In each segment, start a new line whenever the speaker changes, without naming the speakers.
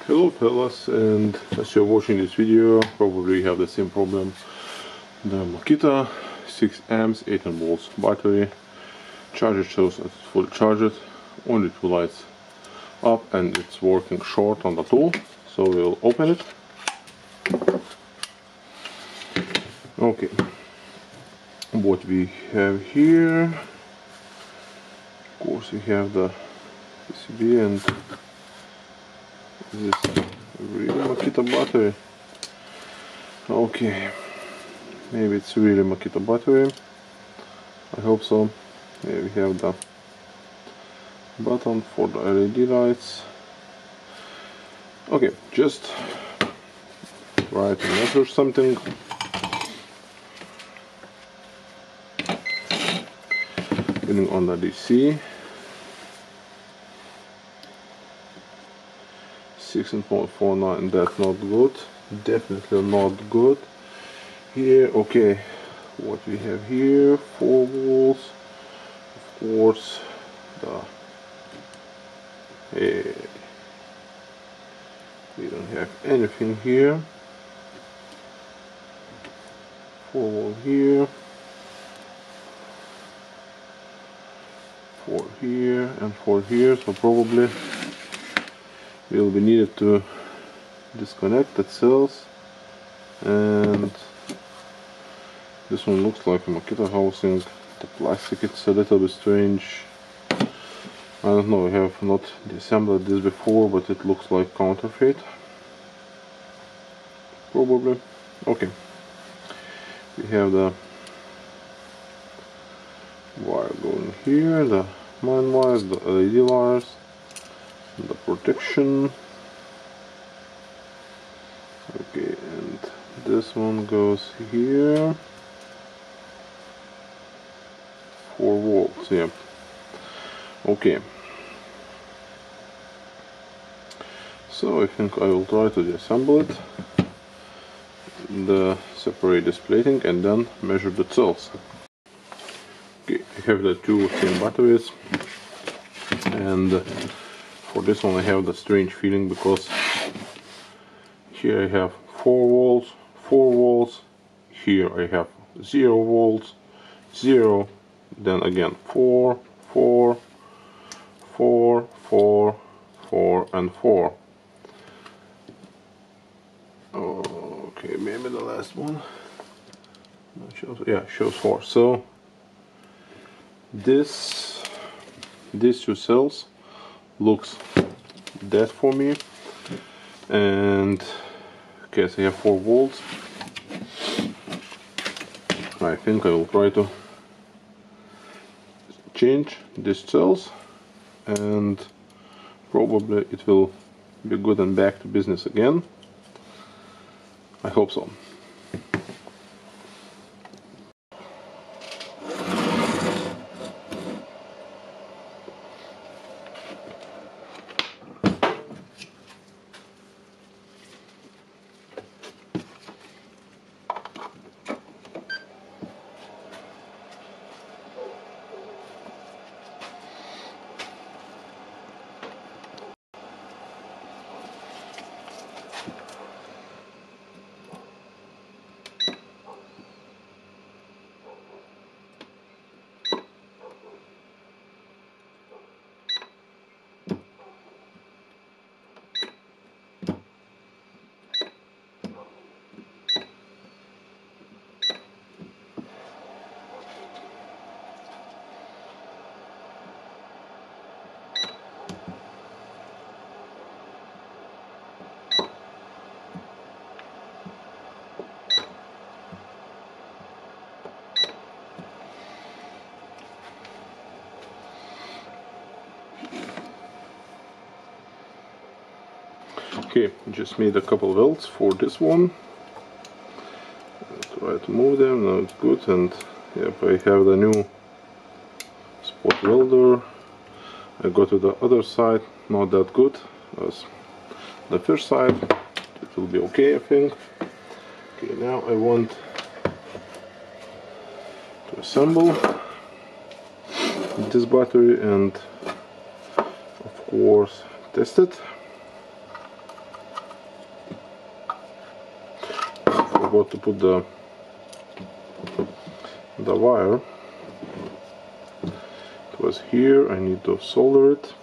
Hello fellas, and as you're watching this video, probably you have the same problem. The Makita 6 amps 18 volts battery charger shows that it's fully charged, only 2 lights up, and it's working short on the tool. So we'll open it. Okay, what we have here, of course we have the PCB and this really Makita battery. Okay, maybe it's really Makita battery. I hope so. Here we have the button for the LED lights. Okay, just try to measure something. Depending on the DC. 16.49, that's not good, definitely not good. Here, okay, what we have here, 4 volts, of course, we don't have anything here. 4 volt here, 4 here, and 4 here, so probably will be needed to disconnect the cells. And this one looks like a Makita housing. The plastic, it's a little bit strange. I don't know, I have not disassembled this before, but it looks like counterfeit, probably. Okay, we have the wire going here, the main wires, the LED wires, the protection. Okay, and this one goes here. 4 volts, yeah. Okay, so I think I will try to disassemble it, separate this plating, and then measure the cells. Okay, I have the 2 same batteries, and for this one I have the strange feeling, because here I have 4 volts, 4 volts, here I have 0 volts, 0, then again 4, 4, 4, 4, 4, and 4. Okay, maybe the last one shows, yeah, shows 4. So these 2 cells looks dead for me, and okay, so I have 4 volts. I think I will try to change these cells, and probably it will be good and back to business again. I hope so. Okay, just made a couple welds for this one. Try to move them, now it's good, and yep, I have the new spot welder. I go to the other side, not that good as the first side. It will be okay, I think. Okay, now I want to assemble this battery and of course test it. forgot to put the wire. It was here. I need to solder it.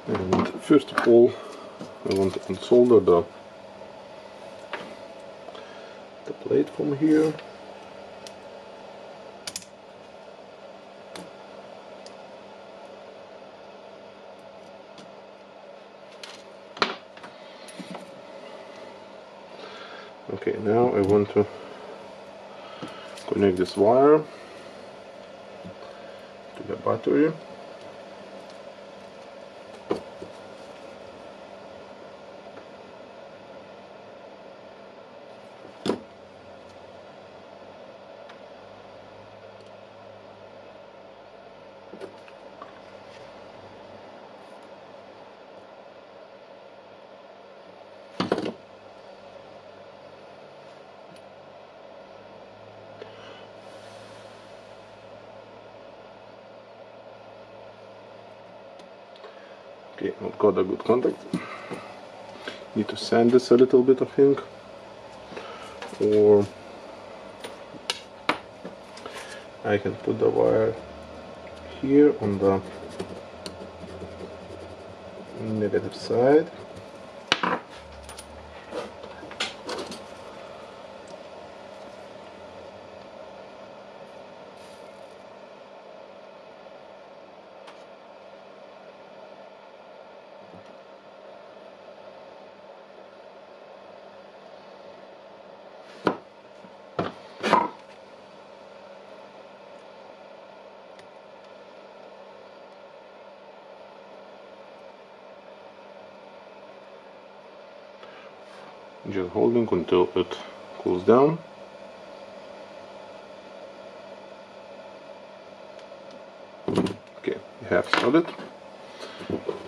And first of all, I want to unsolder the plate from here. Okay, now I want to connect this wire to the battery. Okay, I've got a good contact. Need to sand this a little bit, I think, or I can put the wire here on the negative side. Just holding until it cools down. Okay, we have solid.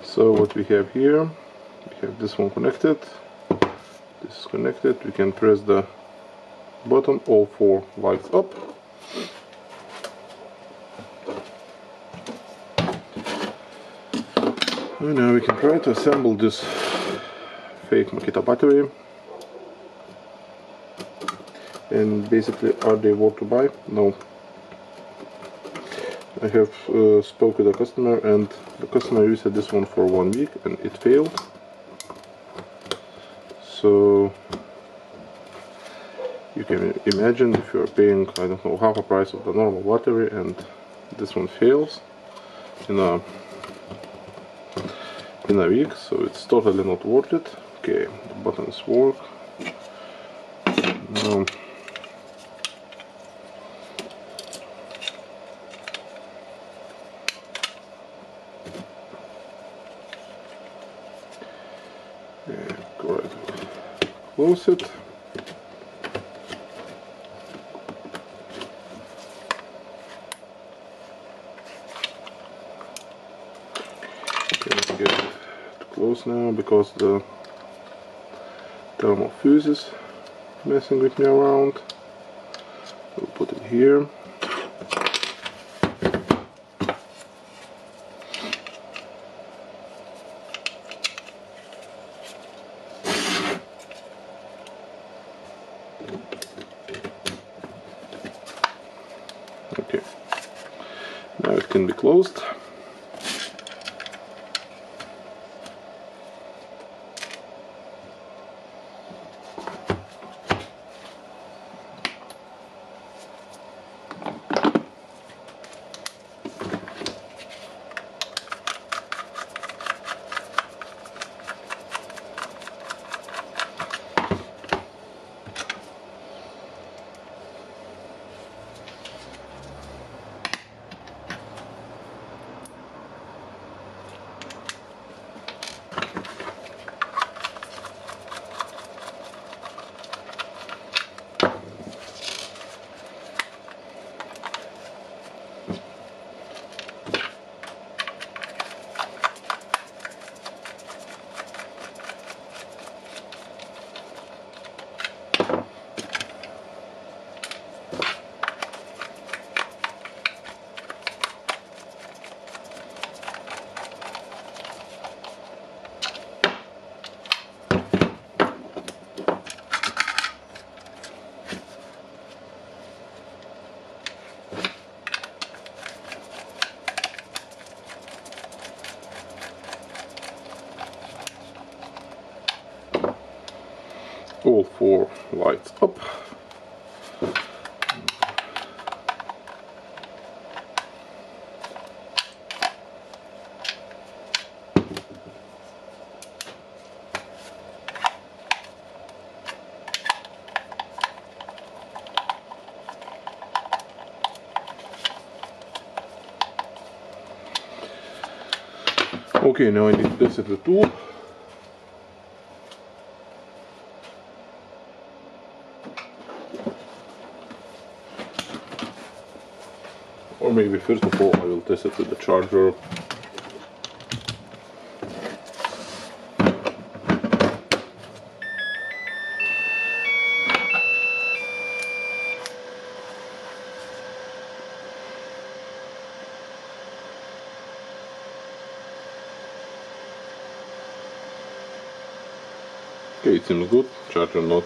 So what we have here, we have this one connected, this is connected. We can press the button, all 4 lights up. And now we can try to assemble this fake Makita battery. And basically, are they worth to buy? No. I have spoke with the customer, and the customer used this one for 1 week and it failed. So you can imagine if you are paying, I don't know, half a price of the normal battery and this one fails in a week, so it's totally not worth it. Okay, the buttons work. Now close it. Okay, let's get it close now because the thermal fuse is messing with me around. We'll put it here. Okay, now it can be closed. 4 lights up. Okay, now I need to test it with the tool. Or maybe first of all I will test it with the charger. Okay, it seems good. Charger not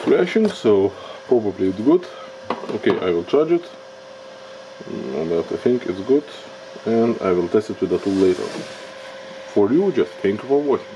flashing, so probably it's good. Okay, I will charge it, and I think it's good, and I will test it with the tool later. For you, just thank you for watching.